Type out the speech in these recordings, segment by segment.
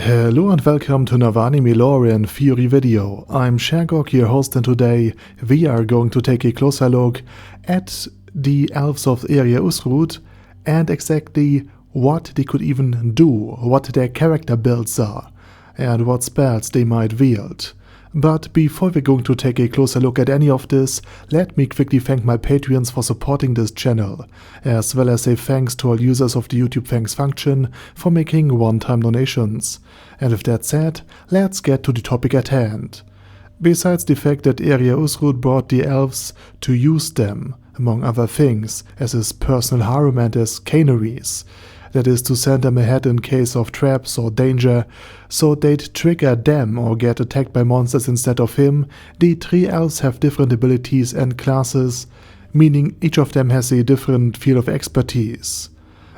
Hello and welcome to another Anime Lore and Theory video. I'm Shagok, your host, and today we are going to take a closer look at the Elves of Erya Usrud and exactly what they could even do, what their character builds are, and what spells they might wield. But before we're going to take a closer look at any of this, let me quickly thank my Patreons for supporting this channel, as well as say thanks to all users of the YouTube thanks function for making one-time donations. And with that said, let's get to the topic at hand. Besides the fact that Erya Usrud brought the elves to use them, among other things, as his personal harem and as canaries, that is to send them ahead in case of traps or danger, so they'd trigger them or get attacked by monsters instead of him, the three elves have different abilities and classes, meaning each of them has a different field of expertise.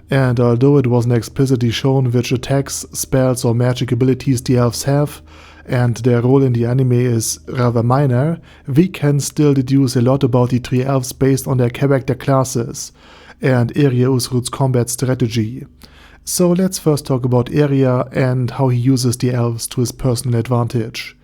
And although it wasn't explicitly shown which attacks, spells or magic abilities the elves have, and their role in the anime is rather minor, we can still deduce a lot about the three elves based on their character classes and Erya Usrud's combat strategy. So let's first talk about Erya and how he uses the elves to his personal advantage.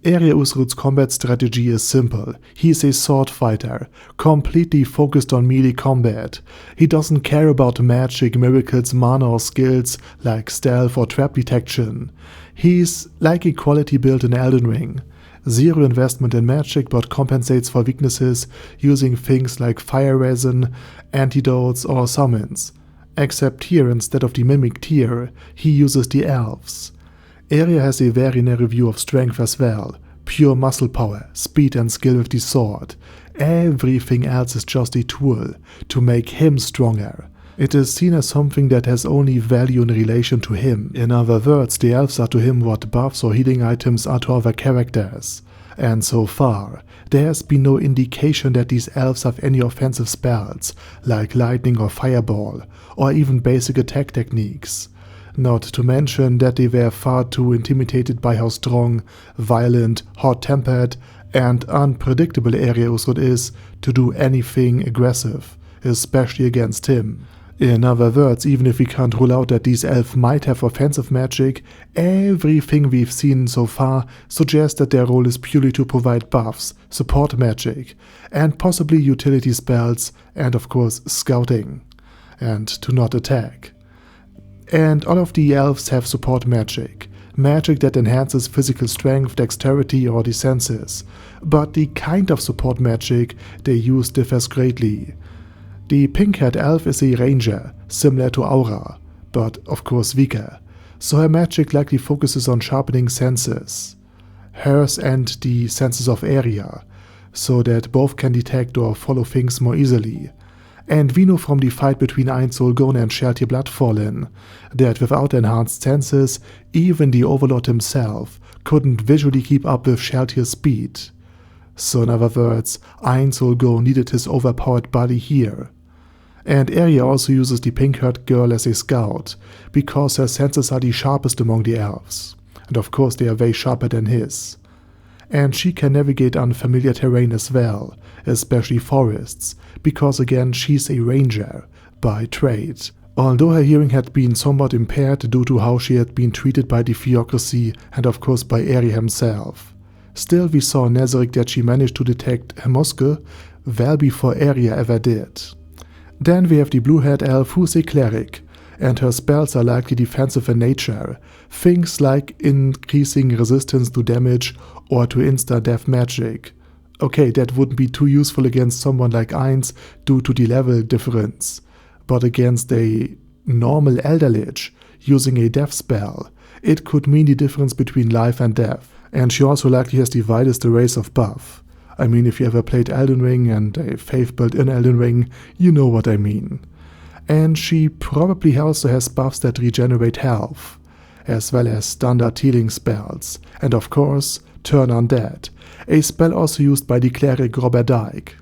Erya Usrud's combat strategy is simple. He is a sword fighter, completely focused on melee combat. He doesn't care about magic, miracles, mana or skills like stealth or trap detection. He's like a quality build in Elden Ring. Zero investment in magic but compensates for weaknesses using things like fire resin, antidotes or summons. Except here, instead of the mimic tier, he uses the elves. Erya has a very narrow view of strength as well. Pure muscle power, speed and skill with the sword. Everything else is just a tool to make him stronger. It is seen as something that has only value in relation to him. In other words, the elves are to him what buffs or healing items are to other characters. And so far, there has been no indication that these elves have any offensive spells, like lightning or fireball, or even basic attack techniques. Not to mention that they were far too intimidated by how strong, violent, hot-tempered, and unpredictable Erya Usrud is to do anything aggressive, especially against him. In other words, even if we can't rule out that these elves might have offensive magic, everything we've seen so far suggests that their role is purely to provide buffs, support magic, and possibly utility spells, and of course scouting, and to not attack. And all of the elves have support magic that enhances physical strength, dexterity or the senses, but the kind of support magic they use differs greatly. The pink-haired elf is a ranger, similar to Aura, but of course weaker, so her magic likely focuses on sharpening senses, hers and the senses of Erya, so that both can detect or follow things more easily. And we know from the fight between Einsolgon and Sheltir Bloodfallen that without enhanced senses, even the Overlord himself couldn't visually keep up with Sheltir's speed. So in other words, Einsolgon needed his overpowered body here. And Erya also uses the pink-haired girl as a scout, because her senses are the sharpest among the elves. And of course they are way sharper than his. And she can navigate unfamiliar terrain as well, especially forests, because again she's a ranger, by trade. Although her hearing had been somewhat impaired due to how she had been treated by the theocracy and of course by Erya himself. Still we saw in Nezarec that she managed to detect Hemoske well before Erya ever did. Then we have the blue-haired elf who's a cleric, and her spells are likely defensive in nature, things like increasing resistance to damage or to insta-death magic. Okay, that wouldn't be too useful against someone like Eins due to the level difference, but against a normal Elder Lich using a death spell, it could mean the difference between life and death, and she also likely has the widest arrays of buff. I mean, if you ever played Elden Ring and a faith build in Elden Ring, you know what I mean. And she probably also has buffs that regenerate health, as well as standard healing spells, and of course, Turn Undead, a spell also used by the cleric Robert Dyke.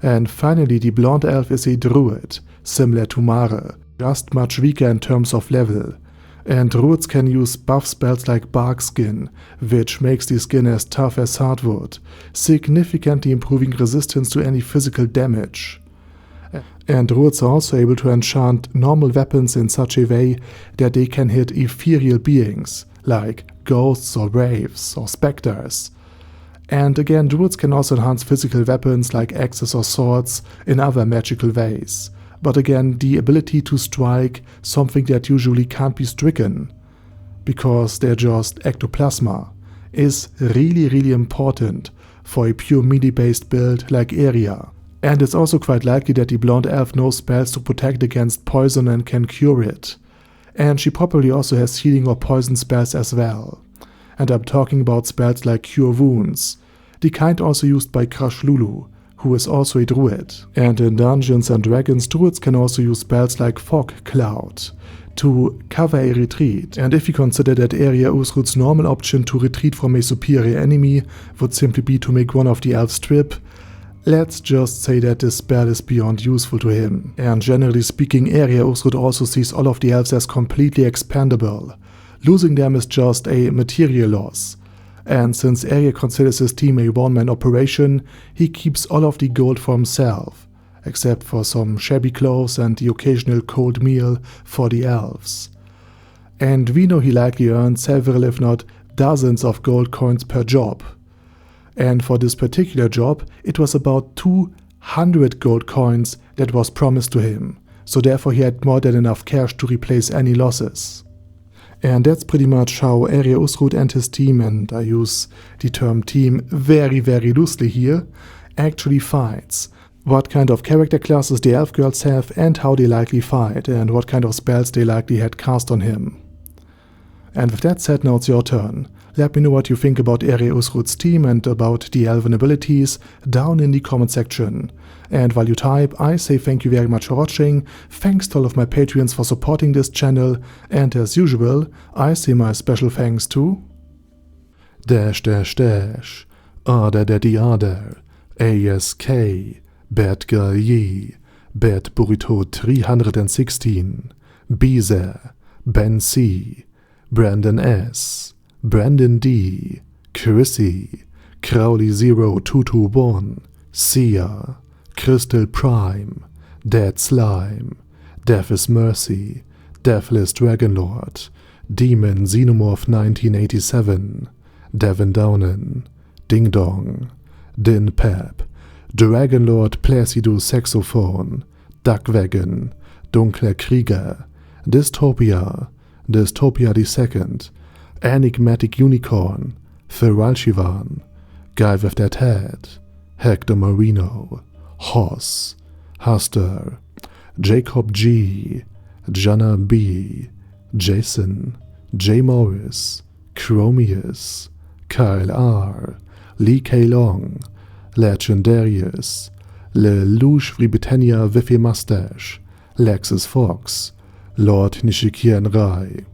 And finally, the blonde elf is a druid, similar to Mare, just much weaker in terms of level. And druids can use buff spells like Bark Skin, which makes the skin as tough as hardwood, significantly improving resistance to any physical damage. And druids are also able to enchant normal weapons in such a way that they can hit ethereal beings, like ghosts or wraiths or specters. And again, druids can also enhance physical weapons like axes or swords in other magical ways. But again, the ability to strike something that usually can't be stricken, because they're just ectoplasma, is really important for a pure melee-based build like Erya. And it's also quite likely that the blonde elf knows spells to protect against poison and can cure it. And she probably also has healing or poison spells as well. And I'm talking about spells like Cure Wounds, the kind also used by Crush Lulu, who is also a druid. And in Dungeons and Dragons, druids can also use spells like Fog Cloud to cover a retreat. And if you consider that Erya Usrud's normal option to retreat from a superior enemy would simply be to make one of the elves trip, let's just say that this spell is beyond useful to him. And generally speaking, Erya Usrud also sees all of the elves as completely expendable. Losing them is just a material loss. And since Ariel considers his team a one-man operation, he keeps all of the gold for himself, except for some shabby clothes and the occasional cold meal for the elves. And we know he likely earned several if not dozens of gold coins per job. And for this particular job, it was about 200 gold coins that was promised to him, so therefore he had more than enough cash to replace any losses. And that's pretty much how Ariel Usrud and his team, and I use the term team very loosely here, actually fights. What kind of character classes the elf girls have and how they likely fight, and what kind of spells they likely had cast on him. And with that said, now it's your turn. Let me know what you think about Ariel Usrud's team and about the elven abilities down in the comment section. And while you type, I say thank you very much for watching, thanks to all of my Patreons for supporting this channel, and as usual, I say my special thanks to Ada Daddy Ada, ASK, Bad Guy Yee, Bad Burrito 316, Beezer, Ben C, Brandon S, Brandon D, Chrissy, Crowley 0221, Sia, Crystal Prime, Dead Slime, Death is Mercy, Deathless Dragonlord, Demon Xenomorph 1987, Devin Downen, Ding Dong, Din Pep, Dragonlord Placidus Saxophone, Duckwagon, Dunkler Krieger, Dystopia II, Enigmatic Unicorn, Feralchivan, Guy with That Head, Hector Marino, Hoss, Haster, Jacob G, Jana B, Jason, J. Morris, Chromius, Kyle R, Lee K. Long, Legendarius, Le Louche Britannia with a Mustache, Lexus Fox, Lord Nishikian Rai,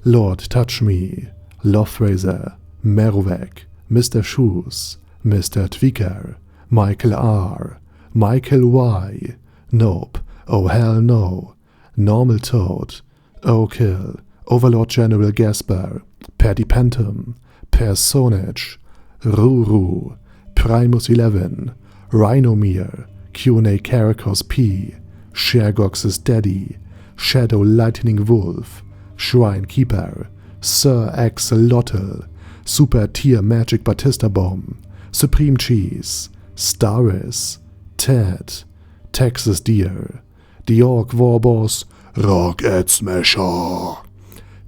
Lord Touch Me, Loverazor, Merowek, Mr. Shoes, Mr. Tweaker, Michael R, Michael Y, Nope, Oh Hell No, Normal Toad, O'Kill, Overlord General Gasper, Paddy Pentum, Personage, Ruru, Primus 11, Rhinomere, Q&A Caracos P, Shergox's Daddy, Shadow Lightning Wolf, Shrine Keeper, Sir Axolotl, Super Tier Magic Batista Bomb, Supreme Cheese, Staris, Ted, Texas Deer, The Orc Warboss, Rocket Smasher,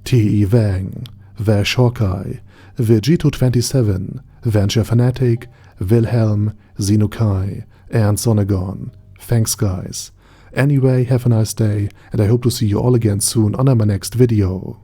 T.E. Wang, Vash Hawkeye, Vegito27, Venture Fanatic, Wilhelm, Xenokai, and Sonagon. Thanks guys. Anyway, have a nice day, and I hope to see you all again soon on my next video.